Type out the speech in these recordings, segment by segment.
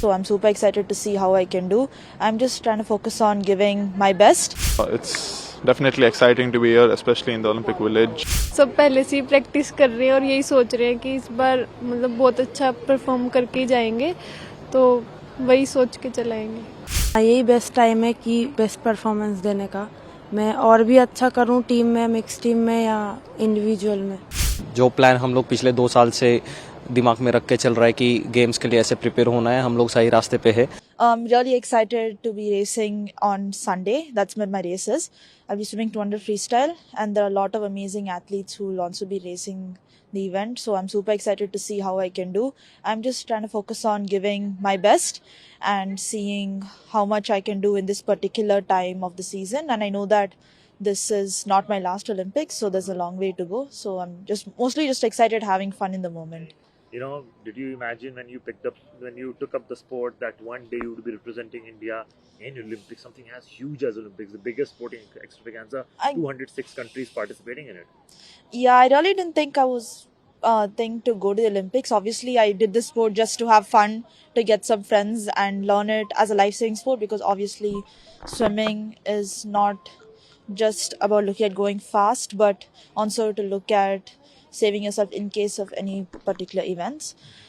so I'm super excited to see how I can do. I'm just trying to focus on giving my best. It's definitely exciting to be here, especially in the Olympic Village. सब पहले से ही practice कर रहे हैं और यही सोच रहे हैं कि इस बार मतलब बहुत अच्छा परफॉर्म करके ही जाएंगे, तो वही सोच के चलाएंगे। यही बेस्ट टाइम है कि बेस्ट परफॉर्मेंस देने का। मैं और भी अच्छा करूं टीम में, मिक्स टीम में या इंडिविजुअल में। जो प्लान हम लोग पिछले 2 साल से दिमाग में रख के चल रहा है कि गेम्स के लिए ऐसे प्रिपेयर होना है, हम लोग सही रास्ते पे है। Really excited to be racing on Sunday. That's when my race is. I'll be swimming 200 freestyle, and there are a lot of amazing athletes who will also be racing the event. So I'm super excited to see how I can do. I'm just trying to focus on giving my best and seeing how much I can do in this particular time of the season. And I know that this is not my last Olympics, so there's a long way to go. So I'm mostly excited, having fun in the moment. You know, did you imagine when you took up the sport that one day you would be representing India in Olympics, something as huge as Olympics, the biggest sporting extravaganza, 206 countries participating in it? Yeah, I really didn't think I was think to go to the Olympics. Obviously, I did this sport just to have fun, to get some friends and learn it as a life-saving sport, because obviously swimming is not just about looking at going fast, but also to look at saving yourself in case of any particular events.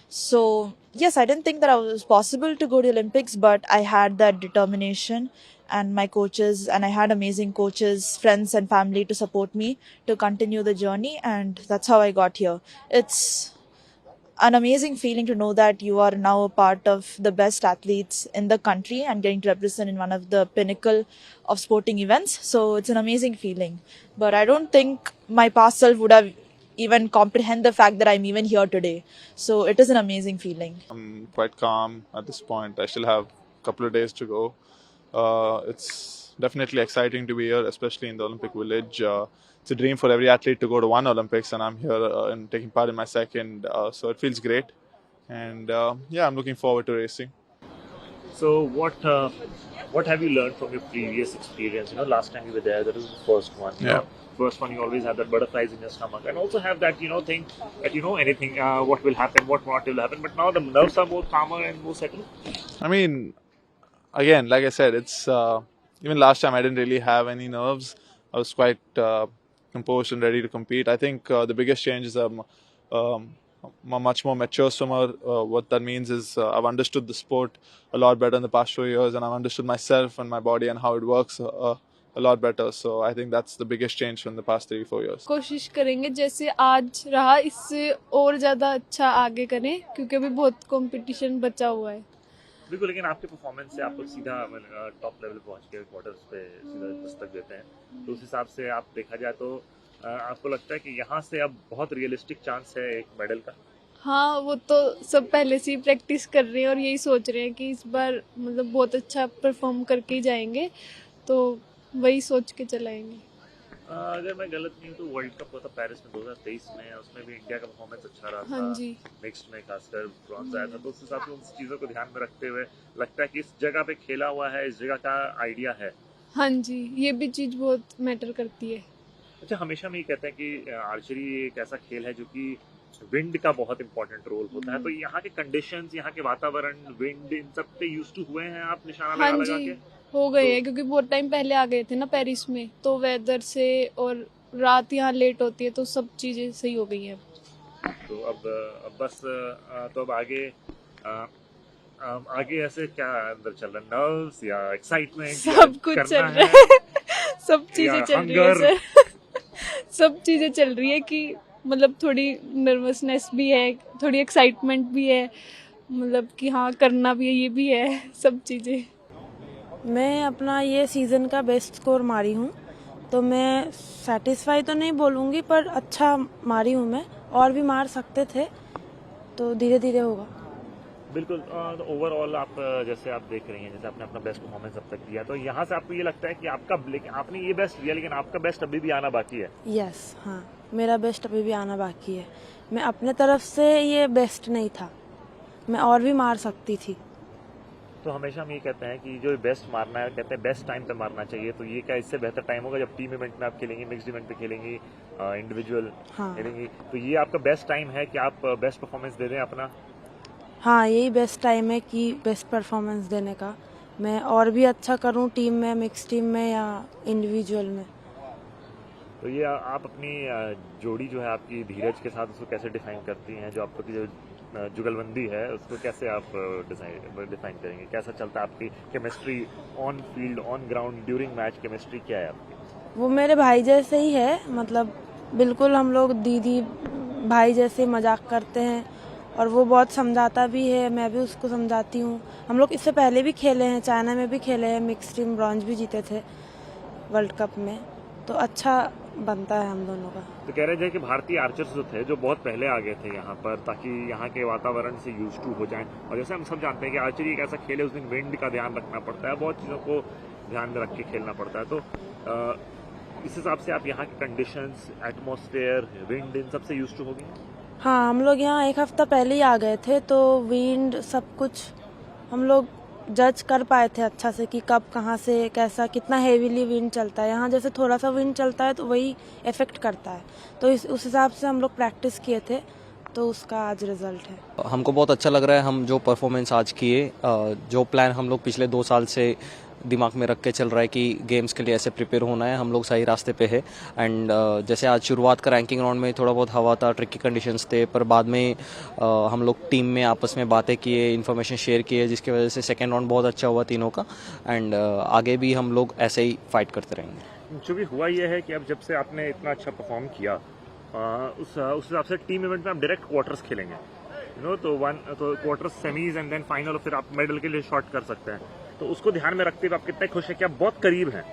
So yes, I didn't think that it was possible to go to the Olympics, but I had that determination and my coaches, and I had amazing coaches, friends and family to support me to continue the journey, and that's how I got here. It's an amazing feeling to know that you are now a part of the best athletes in the country and getting to represent in one of the pinnacle of sporting events. So it's an amazing feeling. But I don't think my past self would have even comprehend the fact that I'm even here today. So it is an amazing feeling. I'm quite calm at this point. I still have a couple of days to go. It's definitely exciting to be here, especially in the Olympic Village. It's a dream for every athlete to go to one Olympics, and I'm here and taking part in my second. So it feels great, and yeah, I'm looking forward to racing. So what have you learned from your previous experience? You know, last time you were there, that was the first one. You Yeah. know, first one, you always have that butterflies in your stomach, and also have that think that anything, what will happen, what not will happen. But now the nerves are more calmer and more settled. I mean, again, like I said, it's even last time I didn't really have any nerves. I was quite composed and ready to compete. I think the biggest change is I'm a much more mature swimmer. What that means is I've understood the sport a lot better in the past 2 years, and I've understood myself and my body and how it works a lot better. So I think that's the biggest change from the past 3-4 years. कोशिश करेंगे जैसे आज रहा इससे और ज़्यादा अच्छा आगे करें, क्योंकि अभी बहुत कंपटीशन बचा हुआ है। बिल्कुल, लेकिन आपके परफॉर्मेंस से आप लोग सीधा टॉप लेवल पहुंच के क्वार्टर्स पे सीधा दस्तक देते हैं, तो उस हिसाब से आप देखा जाए तो आपको लगता है कि यहाँ से अब बहुत रियलिस्टिक चांस है एक मेडल का? हाँ, वो तो सब पहले से ही प्रैक्टिस कर रहे हैं और यही सोच रहे हैं कि इस बार मतलब बहुत अच्छा परफॉर्म करके ही जाएंगे, तो वही सोच के चलाएंगे। अगर मैं गलत नहीं हूँ तो वर्ल्ड कप हुआ था पेरिस में 2023 में, उसमें भी इंडिया का परफॉर्मेंस अच्छा रहा था। हाँ जी। मिक्स्ड में खासकर ब्रॉन्ज आया था, तो उस हिसाब से उन चीज़ों को ध्यान में रखते हुए लगता है कि इस जगह पे खेला हुआ है, इस जगह का आइडिया है। हाँ जी, ये भी चीज़ बहुत मैटर करती है। अच्छा, हमेशा में ये कहते हैं कि आर्चरी एक ऐसा खेल है जो कि विंड का बहुत इंपॉर्टेंट रोल होता है, तो यहाँ के कंडीशंस, यहाँ के वातावरण, विंड, इन सब पे यूज्ड टू हुए हैं आप निशाना हाँ लगा जी, के? हो गए हैं, क्योंकि बहुत टाइम पहले आ गए थे ना पेरिस में, तो वेदर से और रात यहाँ लेट होती है, तो सब चीज़ें सही हो गई हैं। तो अब बस तो अब आगे ऐसे क्या अंदर चल रहा है, नर्व्स या एक्साइटमेंट, सब कुछ चल रहा है सब चीजें चल रही है सर सब चीजें चल रही है कि मतलब थोड़ी नर्वसनेस भी है, थोड़ी एक्साइटमेंट भी है, मतलब कि हाँ करना भी है, ये भी है, सब चीजें। मैं अपना ये सीज़न का बेस्ट स्कोर मारी हूँ, तो मैं सेटिस्फाई तो नहीं बोलूँगी, पर अच्छा मारी हूँ मैं, और भी मार सकते थे, तो धीरे धीरे होगा। बिल्कुल। तो ओवरऑल आप जैसे आप देख रही हैं, जैसे आपने अपना बेस्ट परफॉर्मेंस अब तक दिया, तो यहाँ से आपको ये लगता है कि आपने ये बेस्ट दिया, लेकिन आपका बेस्ट अभी भी आना बाकी है? यस, हाँ, मेरा बेस्ट अभी भी आना बाकी है। मैं अपने तरफ से ये बेस्ट नहीं था, मैं और भी मार सकती थी। तो हमेशा हम ये कहते हैं कि जो बेस्ट मारना है, कहते हैं बेस्ट टाइम पे मारना चाहिए, तो ये क्या इससे बेहतर टाइम होगा जब टीम इवेंट में आप खेलेंगी, मिक्स्ड इवेंट पे खेलेंगी, इंडिविजुअल खेलेंगी, तो ये आपका बेस्ट टाइम है कि आप बेस्ट परफॉर्मेंस दे दें अपना? हाँ, यही बेस्ट टाइम है कि बेस्ट परफॉर्मेंस देने का। मैं और भी अच्छा करूँ टीम में, मिक्स टीम में या इंडिविजुअल में। तो ये आप अपनी जोड़ी जो है आपकी धीरज के साथ उसको कैसे डिफाइन करती हैं? जो आपकी जो जुगलबंदी है उसको कैसे आप डिफाइन करेंगे? कैसा चलता है आपकी chemistry on field, on ground, during match? Chemistry क्या है आपकी? वो मेरे भाई जैसे ही है, मतलब बिल्कुल हम लोग दीदी भाई जैसे मजाक करते हैं और वो बहुत समझाता भी है, मैं भी उसको समझाती हूँ। हम लोग इससे पहले भी खेले हैं, चाइना में भी खेले हैं, मिक्स टीम ब्रॉन्ज भी जीते थे वर्ल्ड कप में, तो अच्छा बनता है हम दोनों का। तो कह रहे थे कि भारतीय आर्चर्स जो थे जो बहुत पहले आ गए थे यहाँ पर ताकि यहाँ के वातावरण से यूज टू हो जाएं, और जैसे हम सब जानते हैं कि आर्चरी एक ऐसा खेल है उसमें विंड का ध्यान रखना पड़ता है, बहुत चीज़ों को ध्यान में रख के खेलना पड़ता है। तो इस हिसाब से आप यहाँ के कंडीशंस, एटमॉस्फेयर, विंड, इन सबसे यूज टू हो गए? हाँ, हम लोग यहाँ एक हफ्ता पहले ही आ गए थे, तो विंड सब कुछ हम लोग जज कर पाए थे अच्छा से कि कब कहाँ से कैसा कितना हेवीली विंड चलता है। यहाँ जैसे थोड़ा सा विंड चलता है तो वही इफेक्ट करता है, तो उस हिसाब से हम लोग प्रैक्टिस किए थे, तो उसका आज रिजल्ट है। हमको बहुत अच्छा लग रहा है, हम जो परफॉर्मेंस आज किए, जो प्लान हम लोग पिछले 2 साल से दिमाग में रख के चल रहा है कि गेम्स के लिए ऐसे प्रिपेयर होना है, हम लोग सही रास्ते पे है। एंड जैसे आज शुरुआत का रैंकिंग राउंड में थोड़ा बहुत हवा था, ट्रिकी कंडीशंस थे, पर बाद में हम लोग टीम में आपस में बातें किए, इन्फॉर्मेशन शेयर किए, जिसकी वजह से सेकेंड राउंड बहुत अच्छा हुआ तीनों का। एंड आगे भी हम लोग ऐसे ही फाइट करते रहेंगे। जो भी हुआ ये है कि अब जब से आपने इतना अच्छा परफॉर्म किया, उस हिसाब से टीम इवेंट में आप डायरेक्ट क्वार्टर्स खेलेंगे, तो quarters, semis and then final, और फिर आप मेडल के लिए शॉट कर सकते हैं। तो उसको ध्यान में रखते हुए आप कितने खुश हैं कि आप बहुत करीब हैं?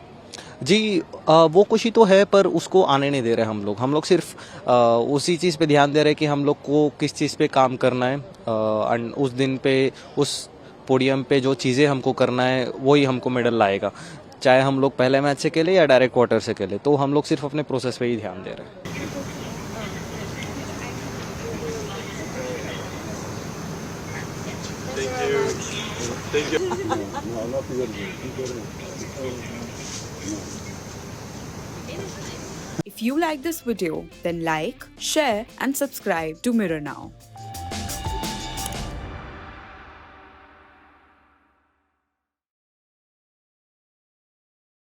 जी, वो खुशी तो है, पर उसको आने नहीं दे रहे हम लोग सिर्फ उसी चीज़ पे ध्यान दे रहे हैं कि हम लोग को किस चीज़ पे काम करना है, एंड उस दिन पे उस पोडियम पे जो चीज़ें हमको करना है वही हमको मेडल लाएगा, चाहे हम लोग पहले मैच से खेले या डायरेक्ट क्वार्टर से खेले। तो हम लोग सिर्फ अपने प्रोसेस पे ही ध्यान दे रहे हैं। If you like this video, then like, share and subscribe to Mirror Now.